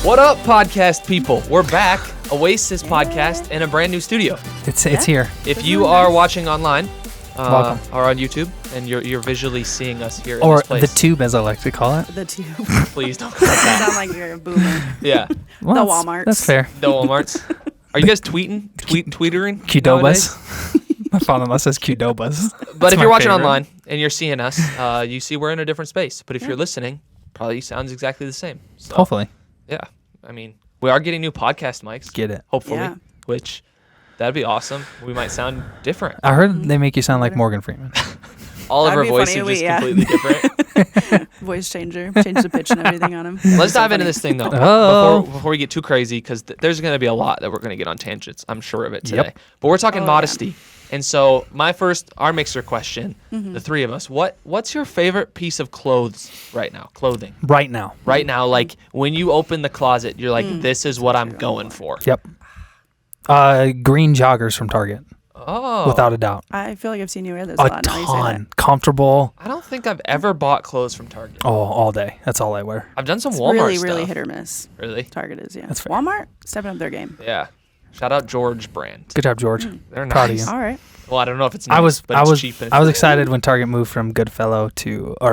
What up, podcast people? We're back, Oasis podcast, in a brand new studio. It's here. If you are watching online, Welcome. or on YouTube, and you're visually seeing us here in Or this place, the tube, as I like to call it. The tube. please don't cut You that. sound like you're a boomer. Yeah, Well, The that's- Walmarts. That's fair. the Walmarts. Are you guys tweetering nowadays? Qdobas. My father-in-law says Qdobas. But That's if my you're watching favorite. online and you're seeing us, you see we're in a different space. But if you're listening, probably sounds exactly the same. So, Hopefully. yeah. I mean, we are getting new podcast mics. Get it. Hopefully, Yeah. which that'd be awesome. We might sound different. I heard they make you sound like Morgan Freeman. All of That'd our be voices funny, are just yeah. completely different. Voice changer. Change the pitch and everything on him. Let's dive into this thing though. Oh. Before we get too crazy, because there's going to be a lot that we're going to get on tangents. I'm sure of it today. Yep. But we're talking Oh, modesty. And so our mixer question, the three of us, what's your favorite piece of clothes right now? Clothing. Right now. Right now, like when you open the closet, you're like, this is what I'm going for. Yep. Green joggers from Target. Oh. Without a doubt. I feel like I've seen you wear those A a lot. Now you say that. ton. Comfortable. I don't think I've ever bought clothes from Target. Oh, all day. That's all I wear. I've done some It's Walmart really, stuff. really hit or miss. Really? Target is, yeah. That's fair. Walmart, stepping up their game. Yeah. Shout out George brand. Good job, George. They're Proud of nice. you. All right. Well, I don't know if it's nice, I was but it's cheap. And I was excited when Target moved from Goodfellow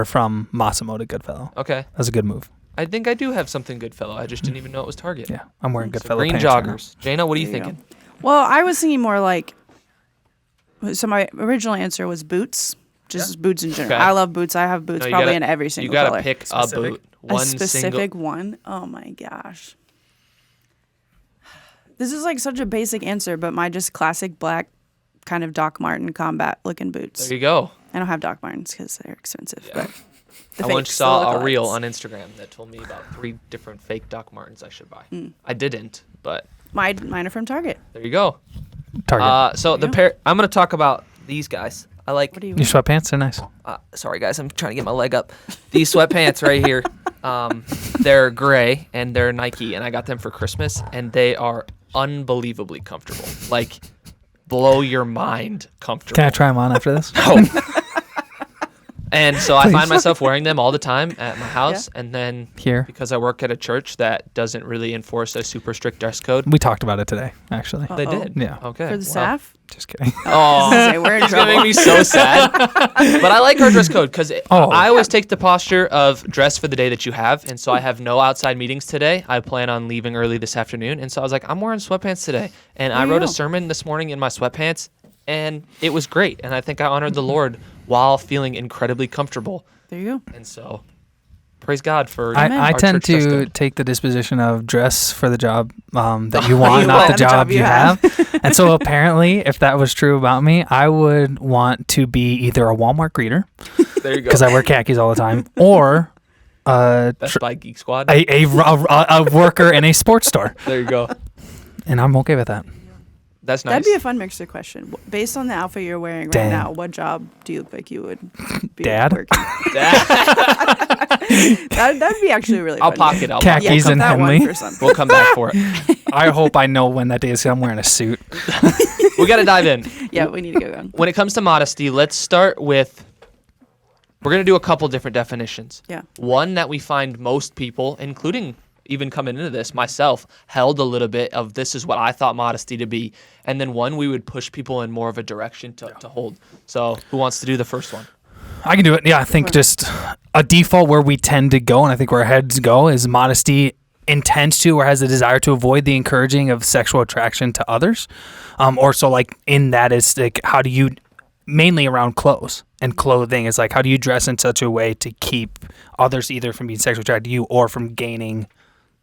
from Massimo to Goodfellow. Okay. That was a good move. I think I do have something Goodfellow. I just didn't even know it was Target. Yeah, I'm wearing So Goodfellow green pants right now. joggers. Jaena, what are you There you thinking? Well, I was thinking more like, so my original answer was boots. Just boots in general. Okay. I love boots. I have boots No, you probably gotta- in every You single got to color. pick a Specific. boot. A One specific single. one? Oh my gosh. This is like such a basic answer, but my just classic black kind of Doc Marten combat looking boots. There you go. I don't have Doc Martens because they're expensive. Yeah. But the I once fakes, saw the a reel lookalikes. on Instagram that told me about 3 different fake Doc Martens I should buy. I didn't, but Mine are from Target. there you go. Target. So the pair. I'm gonna talk about these guys. I like. What do you Your sweatpants are nice. Sorry guys, I'm trying to get my leg up. These sweatpants right here, they're gray and they're Nike, and I got them for Christmas, and they are unbelievably comfortable. Like, blow your mind comfortable. Can I try them on after this? No. And so I Please. find myself wearing them all the time at my house, and then Here. because I work at a church that doesn't really enforce a super strict dress code. We talked about it today, actually. They Uh-oh. did. Yeah. Okay. For the wow. staff? Just kidding. Oh, Say, we're in it's gonna make trouble. me so sad. But I like our dress code because I always take the posture of dress for the day that you have, and so I have no outside meetings today. I plan on leaving early this afternoon, and so I was like, I'm wearing sweatpants today, and I you wrote a go. sermon this morning in my sweatpants, and it was great, and I think I honored the Lord while feeling incredibly comfortable, There you go. and so praise God for. I our tend church dress to code. take the disposition of dress for the job that you want, You not want the job you have. And so apparently, if that was true about me, I would want to be either a Walmart greeter, There you go. because I wear khakis all the time, or Best Buy Geek Squad. a worker in a sports store. There you go. And I'm okay with that. That's nice. That'd be a fun mixer question. Based on the outfit you're wearing right Damn. now, what job do you look like you would be Dad? working? That'd be actually really I'll fun. pocket. I'll Khakis. pocket. He's in that one Henley. for some. We'll come back for it. I hope I know when that day is. 'Cause I'm wearing a suit. We got to dive in. Yeah, we need to go on. When it comes to modesty, let's start with. We're going to do a couple different definitions. Yeah. One that we find most people, including even coming into this, myself, held a little bit of this is what I thought modesty to be. And then one we would push people in more of a direction to hold. So who wants to do the first one? I can do it. Yeah, I think just a default where we tend to go, and I think where our heads go, is modesty intends to or has a desire to avoid the encouraging of sexual attraction to others. Or so like in that is like how do you, mainly around clothes and clothing, is like how do you dress in such a way to keep others either from being sexually attracted to you or from gaining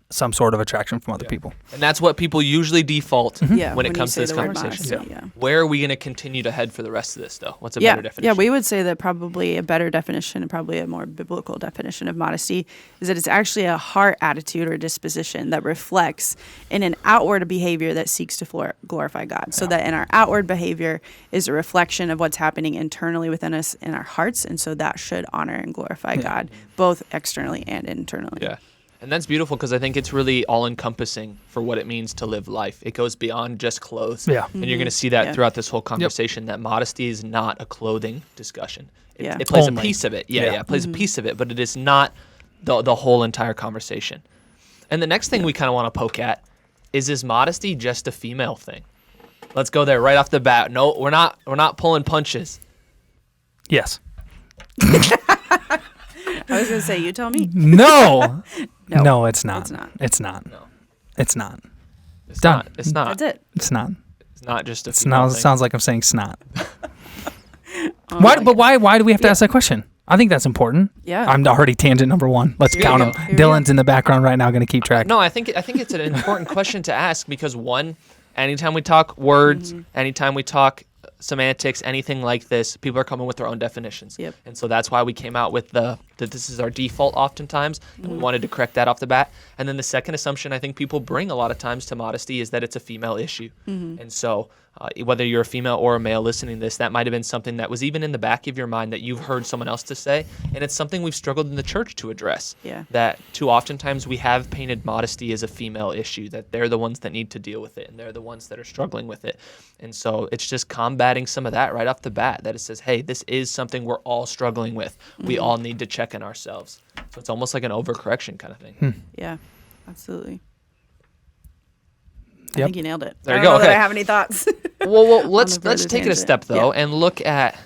some sort of attraction from other people. And that's what people usually default Yeah, when it you comes to say this the word conversation. modesty, yeah. Where are we going to continue to head for the rest of this, though? What's a Yeah, better definition? yeah, we would say that probably a better definition and probably a more biblical definition of modesty is that it's actually a heart attitude or disposition that reflects in an outward behavior that seeks to glorify God. So that in our outward behavior is a reflection of what's happening internally within us in our hearts, and so that should honor and glorify God both externally and internally. Yeah. And that's beautiful because I think it's really all-encompassing for what it means to live life. It goes beyond just clothes. Yeah. And you're going to see that Yeah. throughout this whole conversation, that modesty is not a clothing discussion. It, Yeah. it plays Only. a piece of it. Yeah. Yeah, it plays a piece of it, but it is not the whole entire conversation. And the next thing we kind of want to poke at is modesty just a female thing? Let's go there right off the bat. No, we're not pulling punches. Yes. I was gonna say, you tell me. No. No, No, it's not. it's not. It's not. No. It's not. It's Done. not. It's not. That's it. It's not. It's not just a It's female not. It thing. sounds like I'm saying snot. Oh Why? my But God. why do we have to ask that question? I think that's important. Yeah. I'm already tangent number 1. Let's Here you count go. them. Here we go. Dylan's in the background right now, going to keep track. No, I think it's an important question to ask because one, anytime we talk words, anytime we talk semantics, anything like this, people are coming with their own definitions. Yep. And so that's why we came out with that this is our default oftentimes, and we wanted to correct that off the bat. And then the second assumption I think people bring a lot of times to modesty is that it's a female issue. And so whether you're a female or a male listening to this, that might have been something that was even in the back of your mind that you've heard someone else to say, and it's something we've struggled in the church to address. Yeah. That too oftentimes we have painted modesty as a female issue, that they're the ones that need to deal with it, and they're the ones that are struggling with it. And so it's just combating some of that right off the bat, that it says, hey, this is something we're all struggling with. We all need to check in ourselves. So it's almost like an overcorrection kind of thing. Yeah, absolutely. I Yep. think you nailed it. There I you don't go, know that I okay. have any thoughts. Well, let's further take it a tangent. step though Yeah. and look at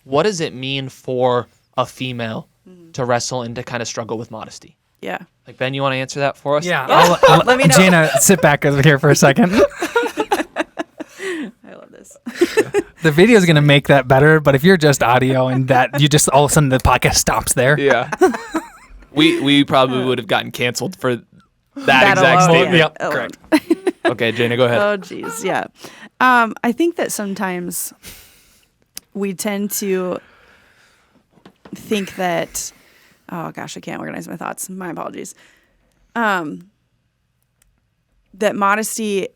what does it mean for a female to wrestle and to kind of struggle with modesty. Yeah. Like Ben, you want to answer that for us? Yeah. Let me know. Jaena, sit back over here for a second. I love this. The video is going to make that better, but if you're just audio and that you just all of a sudden the podcast stops there. Yeah. we probably would have gotten canceled for that That exact alone, statement. yeah, Yep, alone. correct. Okay, Jaena, go ahead. Oh, geez. Yeah. I think that sometimes we tend to think that, oh gosh, I can't organize my thoughts. My apologies. That modesty,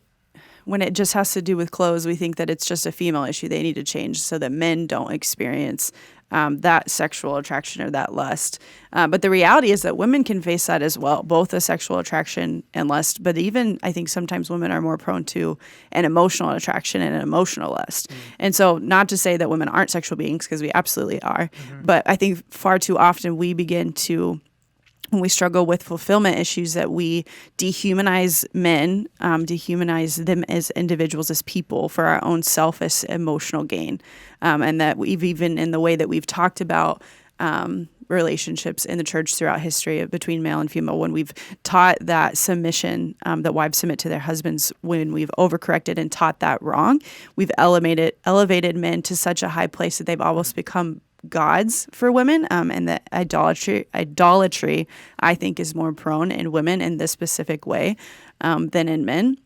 when it just has to do with clothes, we think that it's just a female issue. They need to change so that men don't experience that sexual attraction or that lust. But the reality is that women can face that as well, both a sexual attraction and lust. But even I think sometimes women are more prone to an emotional attraction and an emotional lust. And so not to say that women aren't sexual beings, because we absolutely are. But I think far too often we begin to, when we struggle with fulfillment issues, that we dehumanize men, dehumanize them as individuals, as people, for our own selfish emotional gain. And that we've even, in the way that we've talked about relationships in the church throughout history between male and female, when we've taught that submission, that wives submit to their husbands, when we've overcorrected and taught that wrong, we've elevated men to such a high place that they've almost become gods for women, and that idolatry I think is more prone in women in this specific way than in men,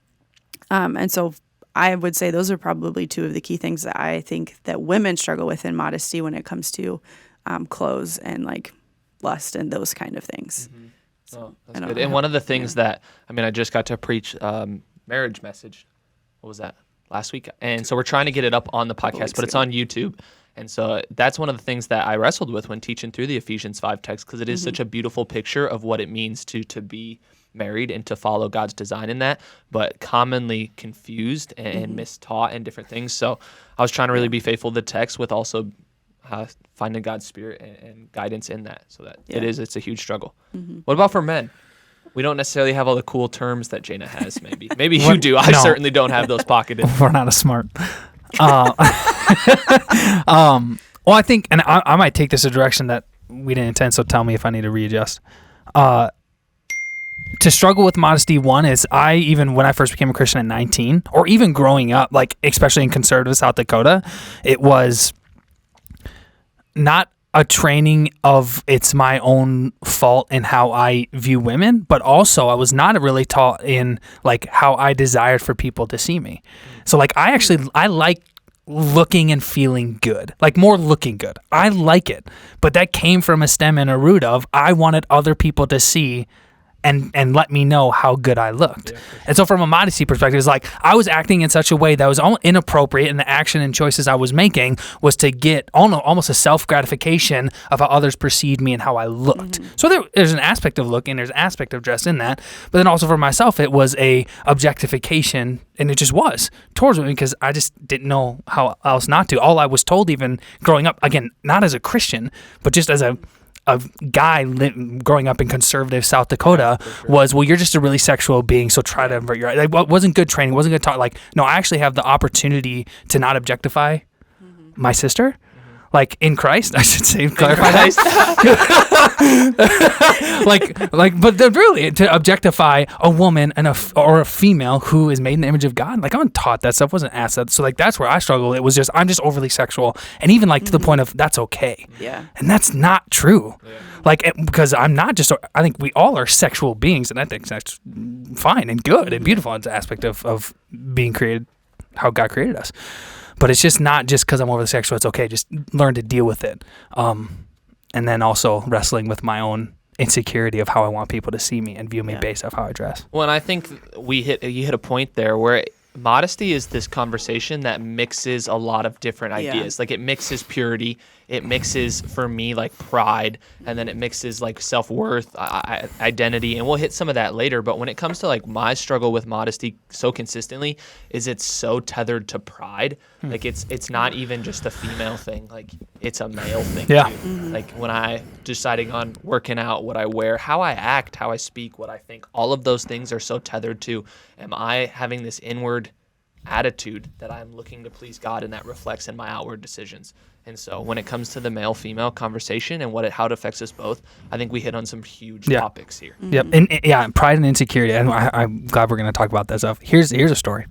and so I would say those are probably two of the key things that I think that women struggle with in modesty when it comes to clothes and like lust and those kind of things. Oh, I that's don't good. know. And one of the things that, I just got to preach marriage message. What was that? Last week. And so we're trying to get it up on the podcast, weeks but it's ago. on YouTube. And so that's one of the things that I wrestled with when teaching through the Ephesians 5 text, because it is such a beautiful picture of what it means to be married and to follow God's design in that, but commonly confused and mistaught and different things. So I was trying to really be faithful to the text with also finding God's spirit and guidance in that, so that it's a huge struggle. What about for men? We don't necessarily have all the cool terms that Jaena has, maybe. Maybe you do. I No. certainly don't have those pocketed. We're not as smart. Well, I think, and I might take this a direction that we didn't intend, so tell me if I need to readjust. To struggle with modesty, one is even when I first became a Christian at 19, or even growing up, like especially in conservative South Dakota, it was not a training of it's my own fault in how I view women, but also I was not really taught in like how I desired for people to see me. So like I like looking and feeling good, like more looking good. I like it, but that came from a stem and a root of I wanted other people to see and let me know how good I looked. Yeah, sure. And so from a modesty perspective, it's like I was acting in such a way that was inappropriate, and the action and choices I was making was to get almost a self-gratification of how others perceived me and how I looked. So there's an aspect of looking, there's an aspect of dress in that, but then also for myself, it was a objectification, and it just was towards me because I just didn't know how else not to. All I was told even growing up, again, not as a Christian, but just as a a guy growing up in conservative South Dakota was, well, you're just a really sexual being, so try to invert your, like, wasn't good training, wasn't good talk. Like, no, I actually have the opportunity to not objectify my sister. Like in Christ, I should say, clarify that. But really, to objectify a woman and or a female who is made in the image of God, like I'm taught that stuff, wasn't asked that. So like that's where I struggle. It was just I'm just overly sexual, and even like to the point of that's okay. Yeah. And that's not true. Yeah. Like because I'm not just. I think we all are sexual beings, and I think that's fine and good and beautiful. It's an aspect of being created, how God created us. But it's just not just because I'm overly sexual. It's okay. Just learn to deal with it. And then also wrestling with my own insecurity of how I want people to see me and view me based off how I dress. Well, and I think you hit a point there where modesty is this conversation that mixes a lot of different ideas. Like it mixes purity, it mixes for me like pride, and then it mixes like self-worth, identity, and we'll hit some of that later. But when it comes to like my struggle with modesty so consistently is it's so tethered to pride. Like it's not even just a female thing, like it's a male thing too. Like when I deciding on working out, what I wear, how I act, how I speak, what I think, all of those things are so tethered to, am I having this inward attitude that I'm looking to please God, and that reflects in my outward decisions. And so when it comes to the male-female conversation and how it affects us both, I think we hit on some huge topics here. Yep. And pride and insecurity. And I'm glad we're going to talk about that stuff. Here's a story.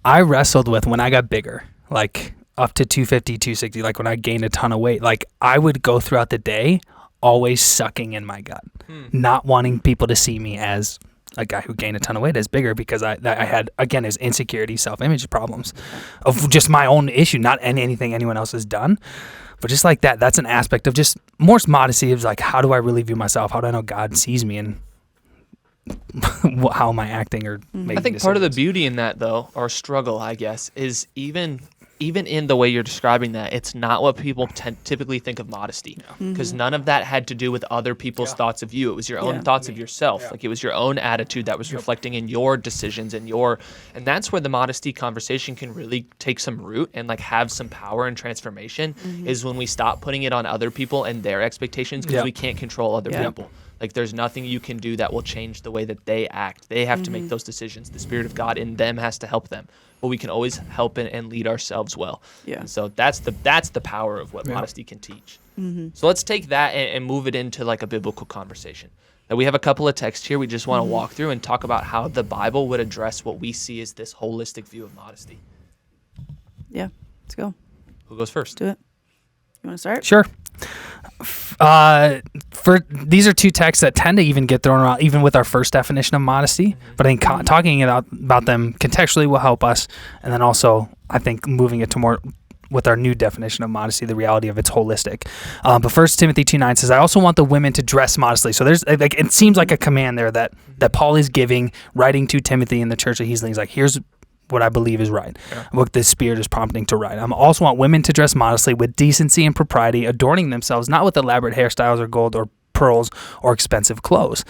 I wrestled with when I got bigger, like up to 250, 260, like when I gained a ton of weight, like I would go throughout the day always sucking in my gut, not wanting people to see me as a guy who gained a ton of weight as bigger, because I had, again, his insecurity, self-image problems of just my own issue, not anything anyone else has done. But just like that, that's an aspect of just more modesty of like, how do I really view myself? How do I know God sees me, and how am I acting or making I think decisions? part of the beauty in that, though, or struggle, I guess, is even in the way you're describing that, it's not what people typically think of modesty, because none of that had to do with other people's thoughts of you. It was your own thoughts of yourself. Like it was your own attitude that was reflecting in your decisions and that's where the modesty conversation can really take some root and like have some power and transformation, is when we stop putting it on other people and their expectations, because we can't control other people. Like there's nothing you can do that will change the way that they act. They have to make those decisions. The Spirit of God in them has to help them. But we can always help and lead ourselves well. Yeah. And so that's the power of what modesty can teach. So let's take that and move it into like a biblical conversation. Now we have a couple of texts here we just want to walk through and talk about how the Bible would address what we see as this holistic view of modesty. Yeah, let's go. Who goes first? Do it. You want to start? Sure. These are two texts that tend to even get thrown around, even with our first definition of modesty. But I think talking about them contextually will help us, and then also I think moving it to more with our new definition of modesty, the reality of it's holistic. But 1 Timothy 2:9 says, "I also want the women to dress modestly." So there's like it seems like a command there that Paul is giving, writing to Timothy in the church that he's like, here's what I believe is right, what the Spirit is prompting to write. I also want women to dress modestly with decency and propriety, adorning themselves not with elaborate hairstyles or gold or pearls or expensive clothes.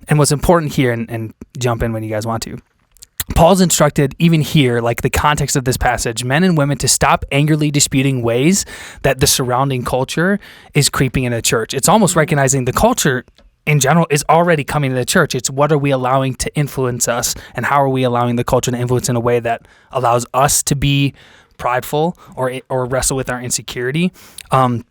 And what's important here, and jump in when you guys want to, Paul's instructed even here, like the context of this passage, men and women to stop angrily disputing ways that the surrounding culture is creeping into the church. It's almost recognizing the culture in general is already coming to the church. It's what are we allowing to influence us, and how are we allowing the culture to influence in a way that allows us to be prideful or wrestle with our insecurity. And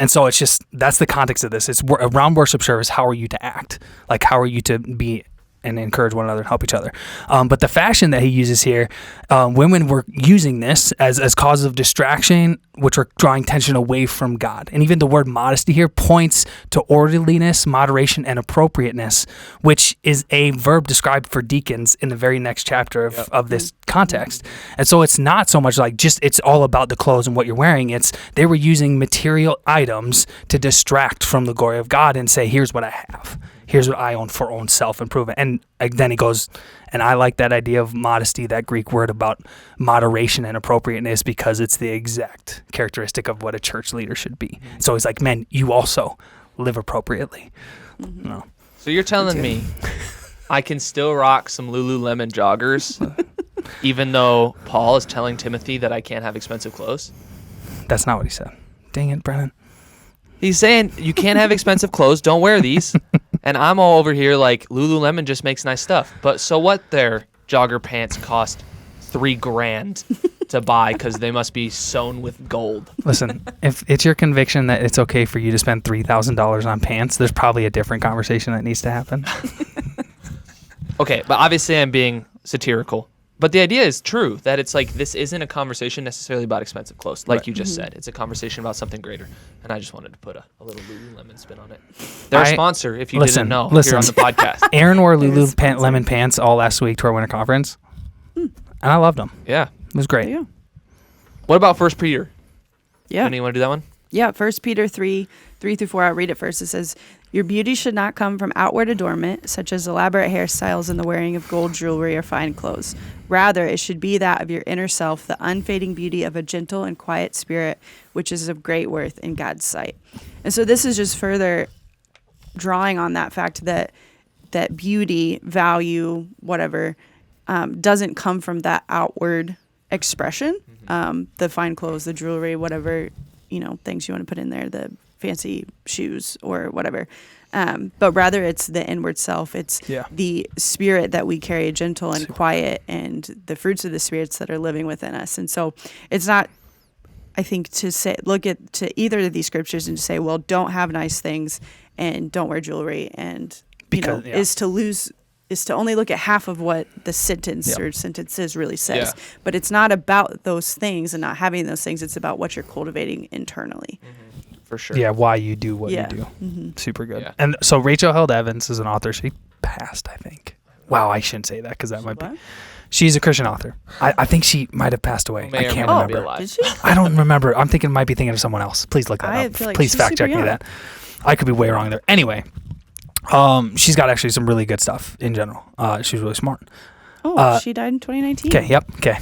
so it's just, that's the context of this. It's around worship service. How are you to act? Like, how are you to be and encourage one another and help each other? But the fashion that he uses here, women were using this as causes of distraction, which are drawing tension away from God. And even the word modesty here points to orderliness, moderation, and appropriateness, which is a verb described for deacons in the very next chapter of this context. And so it's not so much like just it's all about the clothes and what you're wearing. It's they were using material items to distract from the glory of God and say, here's what I have. Here's what I own for own self-improvement. And then he goes, and I like that idea of modesty, that Greek word about moderation and appropriateness, because it's the exact characteristic of what a church leader should be. So he's like, men, you also live appropriately. No. So you're telling me I can still rock some LuLu Lemon joggers, even though Paul is telling Timothy that I can't have expensive clothes? That's not what he said. Dang it, Brennen. He's saying you can't have expensive clothes. Don't wear these. And I'm all over here like Lululemon just makes nice stuff. But so what? Their jogger pants cost $3,000 to buy because they must be sewn with gold. Listen, if it's your conviction that it's okay for you to spend $3,000 on pants, there's probably a different conversation that needs to happen. Okay, but obviously I'm being satirical. But the idea is true, that it's like this isn't a conversation necessarily about expensive clothes, like you just said. It's a conversation about something greater. And I just wanted to put a little Lululemon spin on it. They're a sponsor, if you didn't know, here on the podcast. Aaron wore Lemon pants all last week to our winter conference, and I loved them. Yeah. It was great. Yeah. What about 1 Peter? Yeah. Anyone want to do that one? Yeah, 1 Peter 3:3-4. I'll read it first. It says, "Your beauty should not come from outward adornment, such as elaborate hairstyles and the wearing of gold jewelry or fine clothes. Rather, it should be that of your inner self, the unfading beauty of a gentle and quiet spirit, which is of great worth in God's sight." And so this is just further drawing on that fact that beauty, value, whatever, doesn't come from that outward expression. The fine clothes, the jewelry, whatever, things you want to put in there, the fancy shoes or whatever. But rather it's the inward self. It's the spirit that we carry, gentle and quiet, and the fruits of the spirits that are living within us. And so it's not, I think, to either of these scriptures and to say, well, don't have nice things and don't wear jewelry, and is to only look at half of what the sentence or sentences really says. Yeah. But it's not about those things and not having those things. It's about what you're cultivating internally. For sure. Yeah, why you do what you do. Super good. Yeah. And so Rachel Held Evans is an author. She passed, I think. Wow, I shouldn't say that because that might be. She's a Christian author. I think she might have passed away. I can't remember. Did she? I don't remember. I'm might be thinking of someone else. Please look that up. Like please fact check me that. I could be way wrong there. Anyway, she's got actually some really good stuff in general. She's really smart. Oh, she died in 2019. Okay, yep, okay.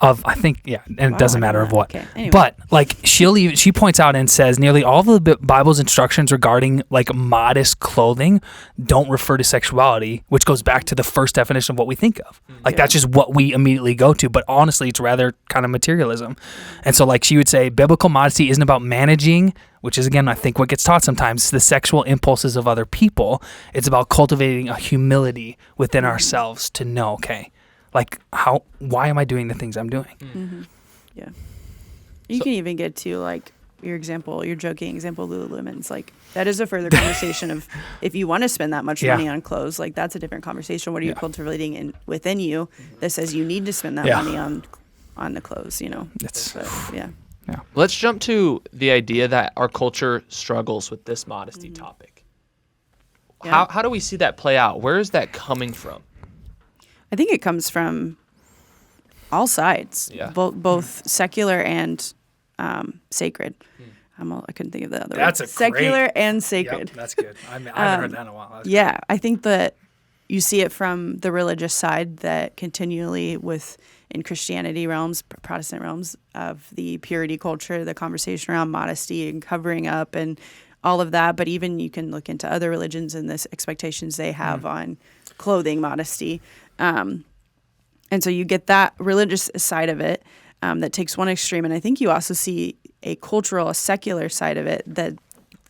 I think, and it doesn't matter of what. Okay, anyway. But like she points out and says nearly all of the Bible's instructions regarding like modest clothing don't refer to sexuality, which goes back to the first definition of what we think of. Like that's just what we immediately go to. But honestly, it's rather kind of materialism. And so like she would say, biblical modesty isn't about managing, which is, again, I think what gets taught sometimes, the sexual impulses of other people. It's about cultivating a humility within ourselves to know, okay, like why am I doing the things I'm doing? Mm-hmm. Yeah. You can even get to like your joking example, Lululemon's. Like that is a further conversation of if you want to spend that much money on clothes, like that's a different conversation. What are you cultivating within you that says you need to spend that money on the clothes, Let's jump to the idea that our culture struggles with this modesty topic. Yeah. How do we see that play out? Where is that coming from? I think it comes from all sides, both secular and sacred. I couldn't think of the other word. Secular and sacred. Yep, that's good. I haven't heard that in a while. I think that you see it from the religious side that continually in Christianity realms, Protestant realms, of the purity culture, the conversation around modesty and covering up and all of that. But even you can look into other religions and the expectations they have on clothing modesty. And so you get that religious side of it that takes one extreme. And I think you also see a secular side of it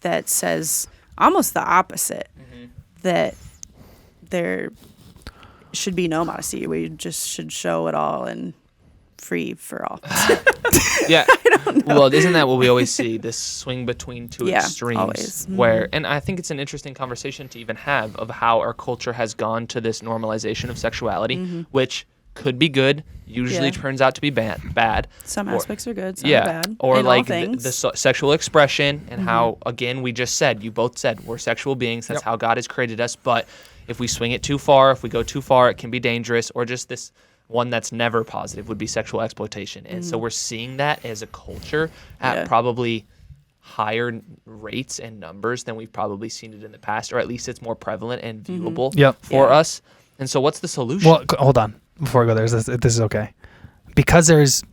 that says almost the opposite, that there should be no modesty. We just should show it all and free for all. Yeah. I don't know. Well, isn't that what we always see? This swing between two extremes. Always. Where, and I think it's an interesting conversation to even have of how our culture has gone to this normalization of sexuality, which could be good, usually turns out to be bad. Some aspects are good, some are bad. Or in like the sexual expression and how, again, you both said, we're sexual beings. That's how God has created us. But if we swing it too far, if we go too far, it can be dangerous. Or just this one that's never positive would be sexual exploitation. And so we're seeing that as a culture at probably higher rates and numbers than we've probably seen it in the past, or at least it's more prevalent and viewable for us. And so what's the solution? Well, hold on. Before I go there, this is okay. Because there's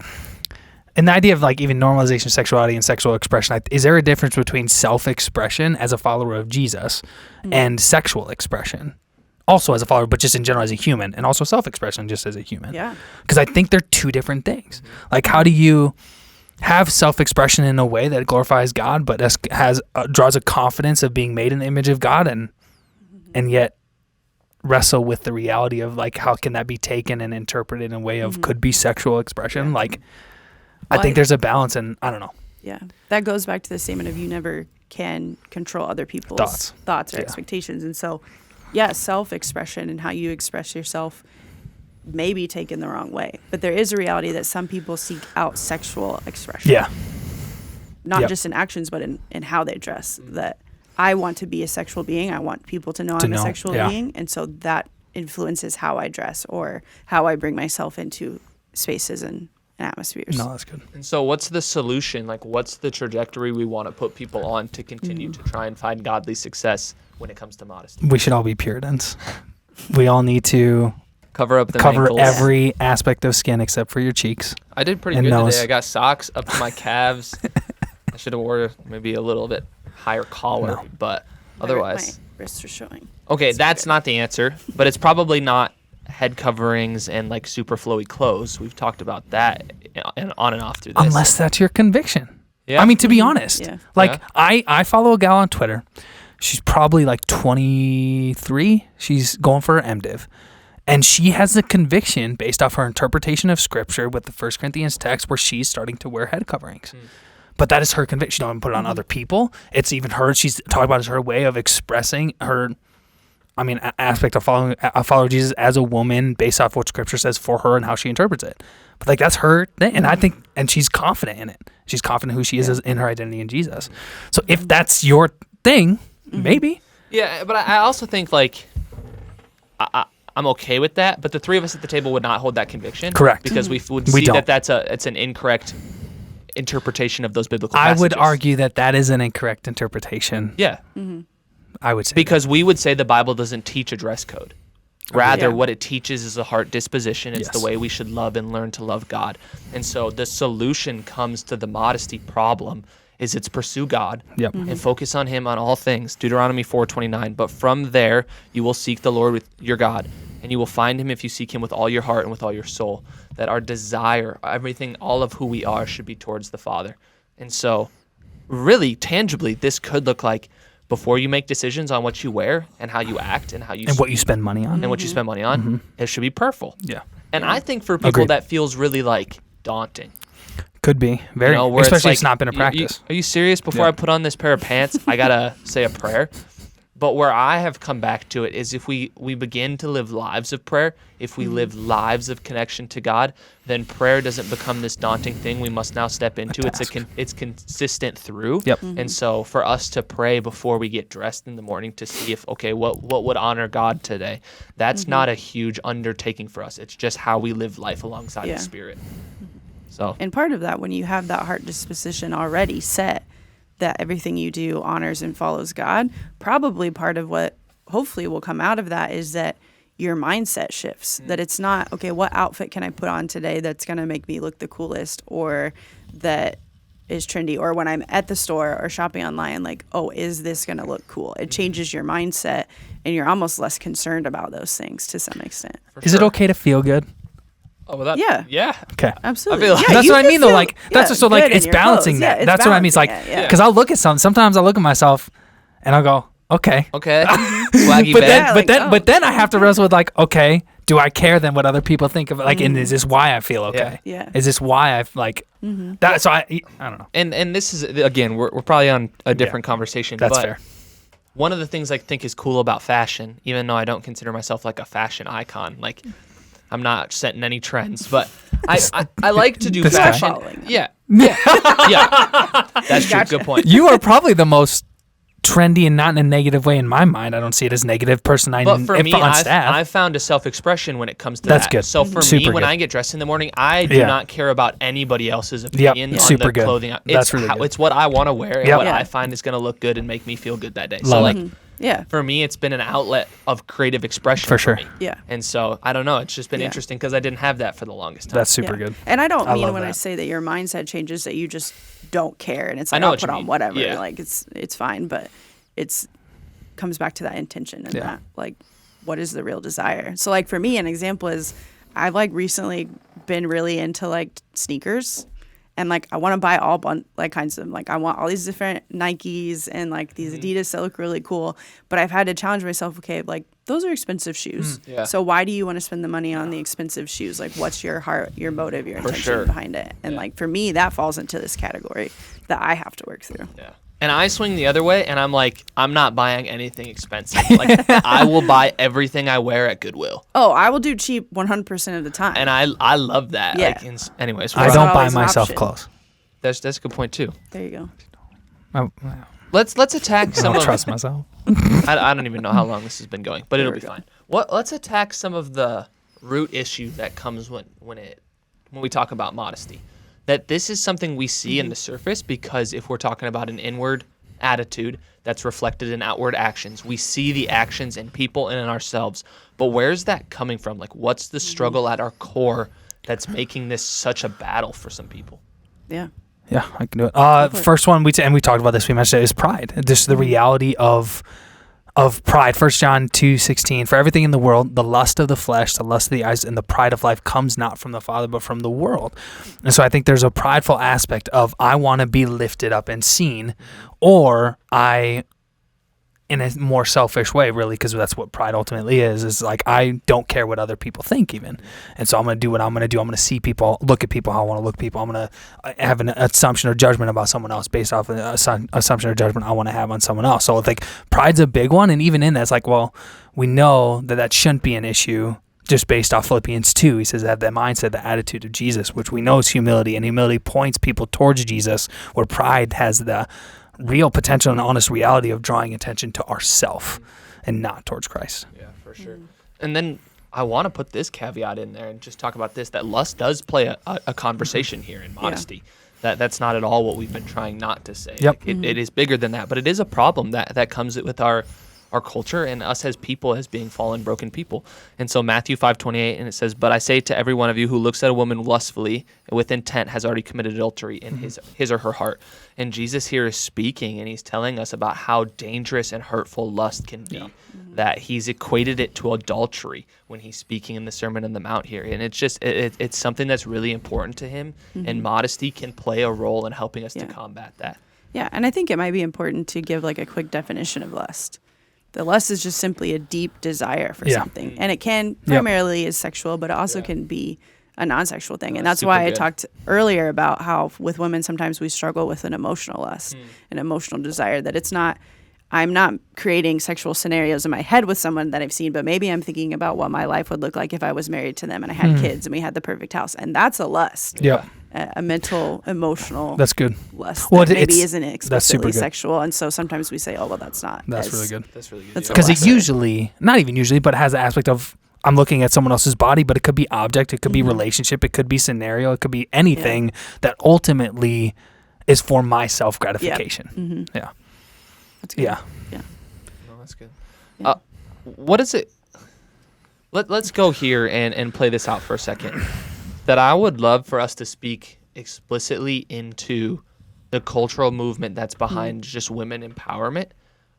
an idea of like even normalization of sexuality and sexual expression. Is there a difference between self-expression as a follower of Jesus and sexual expression? Also as a follower, but just in general as a human, and also self-expression just as a human. Yeah. Because I think they're two different things. Like how do you have self-expression in a way that glorifies God, but draws a confidence of being made in the image of God, and yet wrestle with the reality of like how can that be taken and interpreted in a way of could be sexual expression. Like, I think there's a balance, and I don't know. Yeah, that goes back to the statement of you never can control other people's thoughts or expectations, and so self-expression and how you express yourself may be taken the wrong way, but there is a reality that some people seek out sexual expression. Yeah. Not just in actions, but in how they dress. That I want to be a sexual being. I want people to know I'm a sexual being. And so that influences how I dress or how I bring myself into spaces and atmospheres. No, that's good. And so what's the solution? Like, what's the trajectory we want to put people on to continue to try and find godly success when it comes to modesty? We should all be Puritans. We all need to cover up the cover ankles. every aspect of skin except for your cheeks. I did pretty and good nose. today. I got socks up to my calves. I should have wore maybe a little bit higher collar, but otherwise. My wrists are showing. Okay, that's not the answer, but it's probably not head coverings and like super flowy clothes. We've talked about that and on and off through this. Unless that's your conviction. Yeah. I mean, to be honest, like Yeah. I follow a gal on Twitter. She's probably like 23. She's going for her MDiv. And she has the conviction based off her interpretation of scripture with the 1 Corinthians text where she's starting to wear head coverings. But that is her conviction. She don't put it on other people. It's even her. She's talking about as her way of expressing her, aspect of following Jesus as a woman based off what scripture says for her and how she interprets it. But like, that's her thing. And I think, and she's confident in it. She's confident who she is in her identity in Jesus. So if that's your thing, maybe. Yeah, but I also think like I'm okay with that, but the three of us at the table would not hold that conviction. Correct. Because we would see that it's an incorrect interpretation of those biblical passages. I would argue that is an incorrect interpretation. Yeah. I would say because we would say the Bible doesn't teach a dress code. Rather, what it teaches is a heart disposition. It's the way we should love and learn to love God. And so the solution comes to the modesty problem is it's pursue God and focus on him on all things. Deuteronomy 4:29. But from there, you will seek the Lord with your God, and you will find him if you seek him with all your heart and with all your soul. That our desire, everything, all of who we are should be towards the Father. And so really tangibly, this could look like before you make decisions on what you wear and how you act and how you and what you spend money on. And what you spend money on, it should be purple. Yeah. And I think for people that feels really like daunting. Could be. Very. Especially it's not been a practice. Are you serious? Before I put on this pair of pants, I got to say a prayer. But where I have come back to it is if we begin to live lives of prayer, if we live lives of connection to God, then prayer doesn't become this daunting thing we must now step into. It's consistent through. Yep. And so for us to pray before we get dressed in the morning to see if, okay, what would honor God today, that's not a huge undertaking for us. It's just how we live life alongside the Spirit. So. And part of that, when you have that heart disposition already set, that everything you do honors and follows God, probably part of what hopefully will come out of that is that your mindset shifts. That it's not, okay, what outfit can I put on today that's going to make me look the coolest or that is trendy? Or when I'm at the store or shopping online, like, oh, is this going to look cool? It changes your mindset and you're almost less concerned about those things to some extent. Is it okay to feel good? Oh, well, yeah. Okay. Absolutely. That's what I mean, though. Like, that's so like it's balancing that. That's what I mean. It's like because I'll look at sometimes I'll look at myself, and I'll go, okay, swaggy but then I have to wrestle with like, okay, do I care then what other people think of it? Like, and is this why I feel okay? Yeah. Is this why I like that? So I don't know. And this is again, we're probably on a different conversation. That's but fair. One of the things I think is cool about fashion, even though I don't consider myself like a fashion icon, like. I'm not setting any trends, but I like to do fashion. Yeah. That's true. Good point. You are probably the most trendy and not in a negative way in my mind. I don't see it as negative person. But for me, I've found a self-expression when it comes to That's that. good. So for me, when I get dressed in the morning, I do not care about anybody else's opinion on super the good. clothing. That's really good. It's what I want to wear and what I find is going to look good and make me feel good that day. So like. For me, it's been an outlet of creative expression for me. Yeah. And so, I don't know, it's just been interesting because I didn't have that for the longest time. That's super good. And I don't mean when I say that your mindset changes that you just don't care and it's like, I'll put on whatever. Yeah. Like, it's fine, but it's comes back to that intention and that, like, what is the real desire? So, like, for me, an example is I've, like, recently been really into, like, sneakers. and like I want to buy all like kinds of like I want all these different Nikes and like these Adidas that look really cool, but I've had to challenge myself. Okay, like those are expensive shoes. Yeah. So why do you want to spend the money on the expensive shoes? Like, what's your heart, your motive, your intention sure. behind it? And like for me, that falls into this category that I have to work through. Yeah. And I swing the other way, and I'm like, I'm not buying anything expensive. Like, I will buy everything I wear at Goodwill. Oh, I will do cheap 100% of the time. And I love that. Yeah. Like, anyways, I don't buy always an myself option. clothes. that's a good point too. There you go. I Let's attack some don't of. trust myself. I don't even know how long this has been going, but it'll we be go. fine. Let's attack some of the root issue that comes when we talk about modesty. That this is something we see in the surface, because if we're talking about an inward attitude that's reflected in outward actions, we see the actions in people and in ourselves. But where's that coming from? Like, what's the struggle at our core that's making this such a battle for some people? Yeah. Yeah, I can do it. for it. First one, we talked about this. We mentioned it, is pride. Just the reality of pride. 1 John 2:16. For everything in the world, the lust of the flesh, the lust of the eyes, and the pride of life comes not from the Father, but from the world. And so I think there's a prideful aspect of I want to be lifted up and seen, or I, in a more selfish way, really, because that's what pride ultimately is like I don't care what other people think even. And so I'm going to do what I'm going to do. I'm going to see people, look at people how I want to look at people. I'm going to have an assumption or judgment about someone else based off an assumption or judgment I want to have on someone else. So I think pride's a big one. And even in that, it's like, well, we know that shouldn't be an issue just based off Philippians 2. He says have that mindset, the attitude of Jesus, which we know is humility. And humility points people towards Jesus, where pride has the real potential and honest reality of drawing attention to ourself and not towards Christ. Yeah, for sure. And then I want to put this caveat in there and just talk about this, that lust does play a conversation here in modesty. That's not at all what we've been trying not to say. Yep. Like, it is bigger than that, but it is a problem that comes with our culture and us as people, as being fallen, broken people. And so Matthew 5:28, and it says, "But I say to every one of you who looks at a woman lustfully with intent has already committed adultery in his or her heart." And Jesus here is speaking, and he's telling us about how dangerous and hurtful lust can be. That he's equated it to adultery when he's speaking in the Sermon on the Mount here. And it's just, it's something that's really important to him, and modesty can play a role in helping us to combat that. Yeah, and I think it might be important to give like a quick definition of lust. The lust is just simply a deep desire for something. And it can primarily is sexual, but it also can be a non-sexual thing. And that's why I talked earlier about how with women sometimes we struggle with an emotional lust, an emotional desire, that it's not, I'm not creating sexual scenarios in my head with someone that I've seen, but maybe I'm thinking about what my life would look like if I was married to them and I had kids and we had the perfect house. And that's a lust. Yeah. A mental, emotional That's good. lust Well, that maybe it's- isn't that's explicitly super good. sexual. And so sometimes we say, oh, well, that's not. That's really good. That's really good. That's Because it lesser. usually, not even usually, but it has the aspect of I'm looking at someone else's body, but it could be object, it could be relationship, it could be scenario, it could be anything that ultimately is for my self-gratification. Yeah. That's good. Yeah. Yeah. No, that's good. Yeah. What is it? Let's go here and play this out for a second. That I would love for us to speak explicitly into the cultural movement that's behind just women empowerment.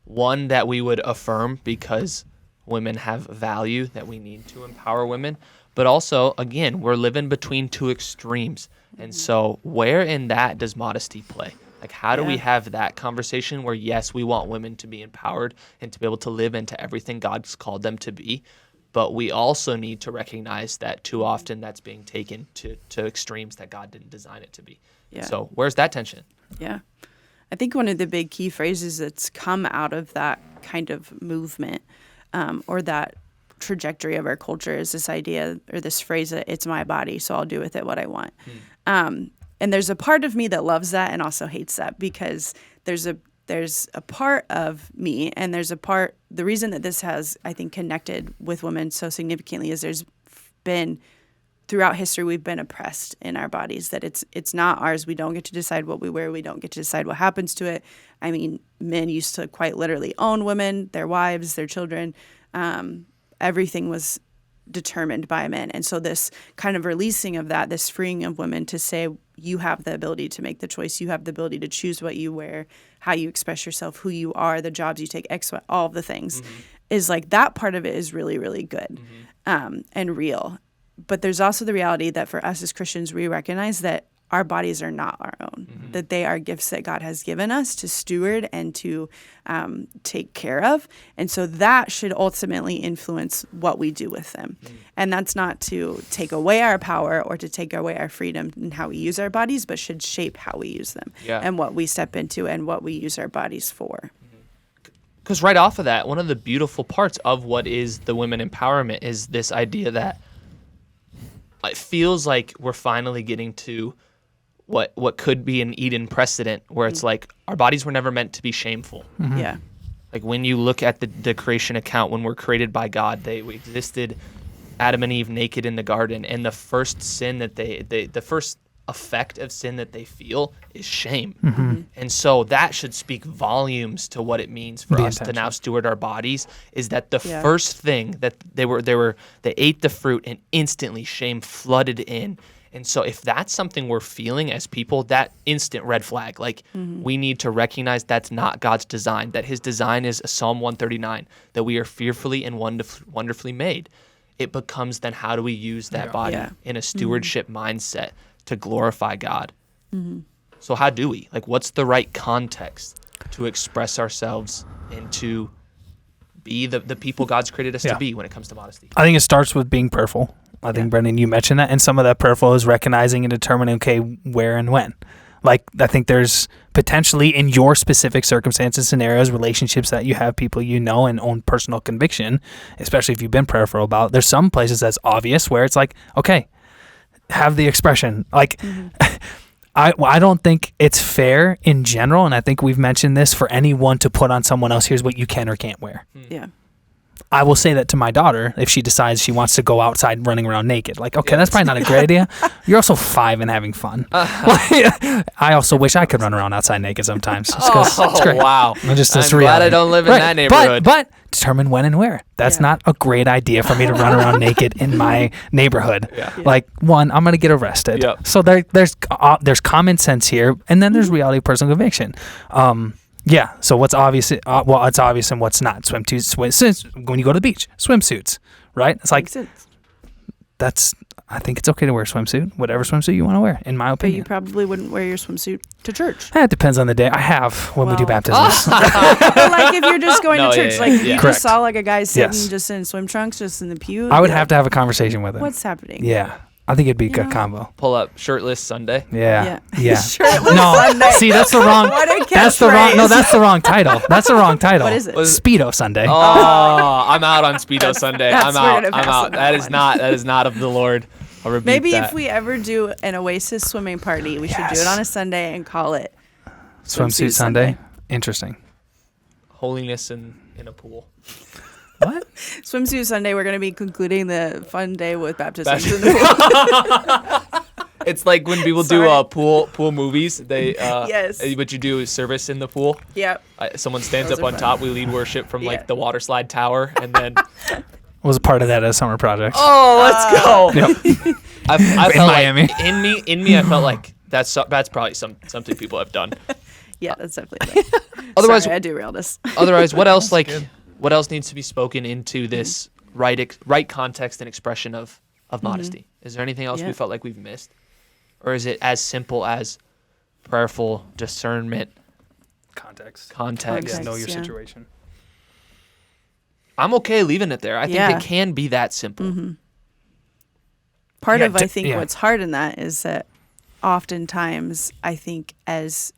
One that we would affirm because women have value, that we need to empower women. But also, again, we're living between two extremes. And so where in that does modesty play? Like, how do we have that conversation where, yes, we want women to be empowered and to be able to live into everything God's called them to be, but we also need to recognize that too often that's being taken to extremes that God didn't design it to be. Yeah. So where's that tension? Yeah. I think one of the big key phrases that's come out of that kind of movement or that trajectory of our culture is this idea or this phrase that it's my body, so I'll do with it what I want. And there's a part of me that loves that and also hates that, because there's a part of me, and there's a part, the reason that this has, I think, connected with women so significantly is there's been, throughout history, we've been oppressed in our bodies, that it's not ours. We don't get to decide what we wear. We don't get to decide what happens to it. I mean, men used to quite literally own women, their wives, their children. Everything was determined by men. And so this kind of releasing of that, this freeing of women to say, you have the ability to make the choice. You have the ability to choose what you wear, how you express yourself, who you are, the jobs you take, all of the things, is like that part of it is really, really good and real. But there's also the reality that for us as Christians, we recognize that our bodies are not our own, that they are gifts that God has given us to steward and to take care of. And so that should ultimately influence what we do with them. And that's not to take away our power or to take away our freedom in how we use our bodies, but should shape how we use them and what we step into and what we use our bodies for. Because right off of that, one of the beautiful parts of what is the women empowerment is this idea that it feels like we're finally getting to what could be an Eden precedent, where it's like our bodies were never meant to be shameful. Yeah. Like when you look at the creation account, when we're created by God, we existed, Adam and Eve naked in the garden, and the first sin that the first effect of sin that they feel is shame. And so that should speak volumes to what it means for us to now steward our bodies, is that the first thing that they ate the fruit and instantly shame flooded in. And so if that's something we're feeling as people, that instant red flag, like we need to recognize that's not God's design, that his design is Psalm 139, that we are fearfully and wonderfully made. It becomes then how do we use that body in a stewardship mindset to glorify God? So how do we? Like, what's the right context to express ourselves and to be the people God's created us to be when it comes to modesty? I think it starts with being prayerful. I think, Brennen, you mentioned that. And some of that prayerful is recognizing and determining, okay, where and when. Like, I think there's potentially in your specific circumstances, scenarios, relationships that you have, people you know, and own personal conviction, especially if you've been prayerful about. There's some places that's obvious where it's like, okay, have the expression. Like, I don't think it's fair in general, and I think we've mentioned this, for anyone to put on someone else, here's what you can or can't wear. Yeah. I will say that to my daughter if she decides she wants to go outside running around naked. Like, okay, that's probably not a great idea. You're also 5 and having fun. I also wish I could run around outside naked sometimes. It's great. Wow. I'm glad I don't live in that neighborhood. But determine when and where. That's not a great idea for me to run around naked in my neighborhood. Like, one, I'm going to get arrested. So there's common sense here, and then there's reality of personal conviction. Yeah, so what's obvious? Well, it's obvious and what's not. When you go to the beach, swimsuits, right? It's like, I think it's okay to wear a swimsuit, whatever swimsuit you want to wear, in my But opinion. you probably wouldn't wear your swimsuit to church. It depends on the day. I have when we do baptisms. But like if you're just going to church, like you Correct. just saw like a guy sitting just in swim trunks, just in the pew. I would have to have a conversation with him. What's happening? Yeah. I think it'd be a good combo. Pull up shirtless Sunday. Yeah. Shirtless No, Sunday. see, that's the wrong. What a That's the wrong. No, catchphrase. that's the wrong title. That's the wrong title. What is it? Speedo Sunday. Oh, I'm out on Speedo Sunday. that's I'm we're out. gonna pass I'm out. on That that is one. not of the Lord. I'll rebuke Maybe that. if we ever do an Oasis swimming party, we should do it on a Sunday and call it Swimsuit Sunday. Interesting. holiness in a pool. What? Swimsuit Sunday. We're going to be concluding the fun day with baptisms in the pool. It's like when people do pool movies. They Yes. what you do is service in the pool. Yep. Someone stands Those up are on fun. top. We lead worship from like the water slide tower, and then Was a part of that as a summer project. let's go. Yep. I In felt Miami. Like in me, I felt like that's probably something people have done. Yeah, that's definitely it. Otherwise, Sorry, I derailed us. Otherwise, what else what else needs to be spoken into this right context and expression of modesty? Is there anything else we felt like we've missed? Or is it as simple as prayerful discernment, Context. Context, Know your yeah. situation. I'm okay leaving it there. I think it can be that simple. Part Yeah, of, I think, what's hard in that is that oftentimes, I think, as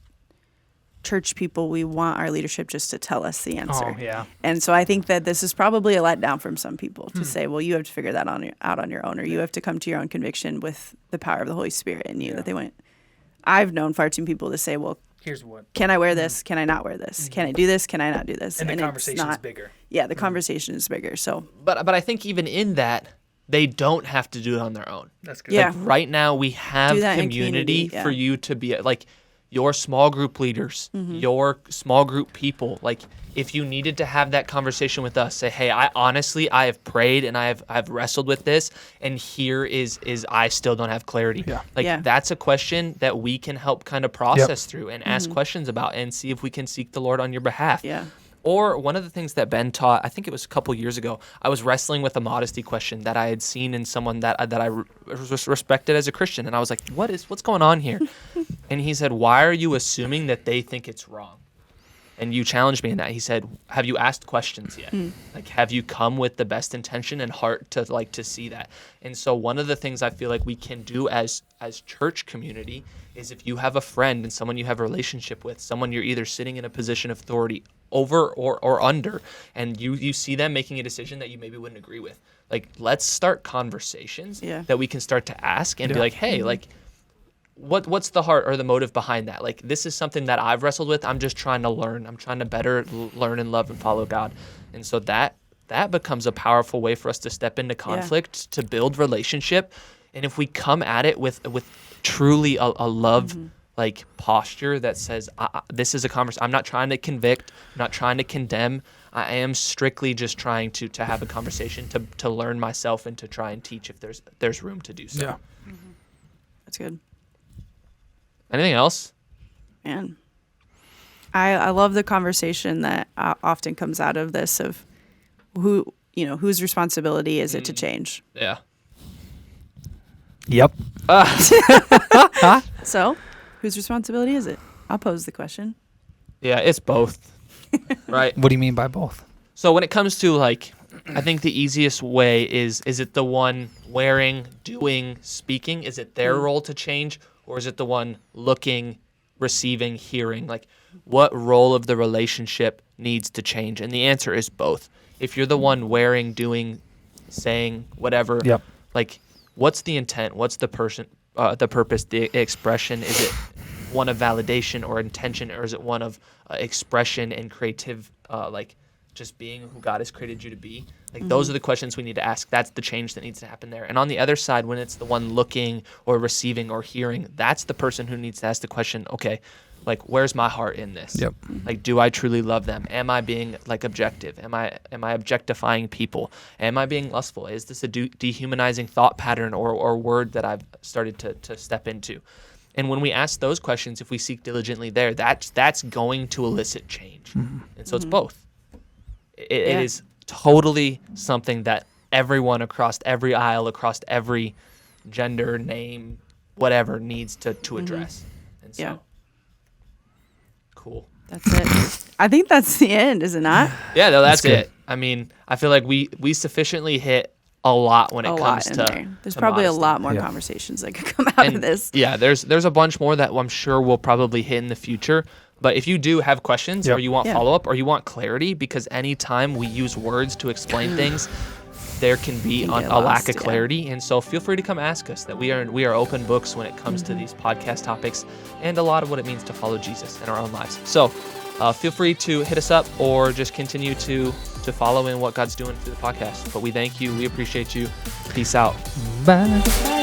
church people, we want our leadership just to tell us the answer. Oh, yeah. And so I think that this is probably a letdown from some people to say, well, you have to figure that out on your own, or you have to come to your own conviction with the power of the Holy Spirit in you. That they went. I've known far too many people to say, well, Here's what. can I wear this? Can I not wear this? Can I do this? Can I not do this? And the it's conversation's not- bigger. Yeah, the conversation is bigger. So But I think even in that, they don't have to do it on their own. That's good. yeah, Like right now, we have Do that in community community, for you to be like your small group leaders, your small group people. Like if you needed to have that conversation with us, say, hey, I have prayed and I've wrestled with this, and here is I still don't have clarity. Yeah. Like that's a question that we can help kind of process through and ask questions about and see if we can seek the Lord on your behalf. yeah. Or one of the things that Ben taught, I think it was a couple years ago, I was wrestling with a modesty question that I had seen in someone that I respected as a Christian. And I was like, what's going on here? And he said, why are you assuming that they think it's wrong? And you challenged me in that. He said, have you asked questions yet? Like, have you come with the best intention and heart to see that? And so one of the things I feel like we can do as church community is, if you have a friend and someone you have a relationship with, someone you're either sitting in a position of authority over or under, and you see them making a decision that you maybe wouldn't agree with, like, let's start conversations that we can start to ask and be like, hey, like, what's the heart or the motive behind that? Like, this is something that I've wrestled with. I'm just trying to learn. I'm trying to better learn and love and follow God. And so that becomes a powerful way for us to step into conflict, to build relationship. And if we come at it with truly a love like posture that says, this is a conversation. I'm not trying to convict, I'm not trying to condemn. I am strictly just trying to have a conversation, to learn myself and to try and teach if there's room to do so. Yeah. That's good. Anything else? Man, I love the conversation that often comes out of this, of whose responsibility is it to change? Yeah. Yep. So, whose responsibility is it? I'll pose the question. Yeah, it's both. Right? What do you mean by both? So when it comes to, like, I think the easiest way is it the one wearing, doing, speaking? Is it their role to change? Or is it the one looking, receiving, hearing? Like, what role of the relationship needs to change? And the answer is both. If you're the one wearing, doing, saying, whatever, like, what's the intent? What's the purpose, the expression? Is it one of validation or intention, or is it one of expression and creative, like, just being who God has created you to be? Like, those are the questions we need to ask. That's the change that needs to happen there. And on the other side, when it's the one looking or receiving or hearing, that's the person who needs to ask the question, okay, like, where's my heart in this? Yep. Like, do I truly love them? Am I being, like, objective? Am I objectifying people? Am I being lustful? Is this a dehumanizing thought pattern or word that I've started to step into? And when we ask those questions, if we seek diligently there, that's going to elicit change. And so it's both. It is totally something that everyone across every aisle, across every gender, name, whatever, needs to address. And so, cool. That's it. I think that's the end, is it not? Yeah, no, that's good. it. I mean, I feel like we sufficiently hit a lot when it comes to there. There's probably modesty. a lot more conversations that could come out of this. Yeah, there's a bunch more that I'm sure we'll probably hit in the future. But if you do have questions or you want follow-up or you want clarity, because anytime we use words to explain things, there can be a lack of clarity. And so feel free to come ask us. That we are open books when it comes to these podcast topics and a lot of what it means to follow Jesus in our own lives. So feel free to hit us up or just continue to follow in what God's doing through the podcast. But we thank you. We appreciate you. Peace out. Bye.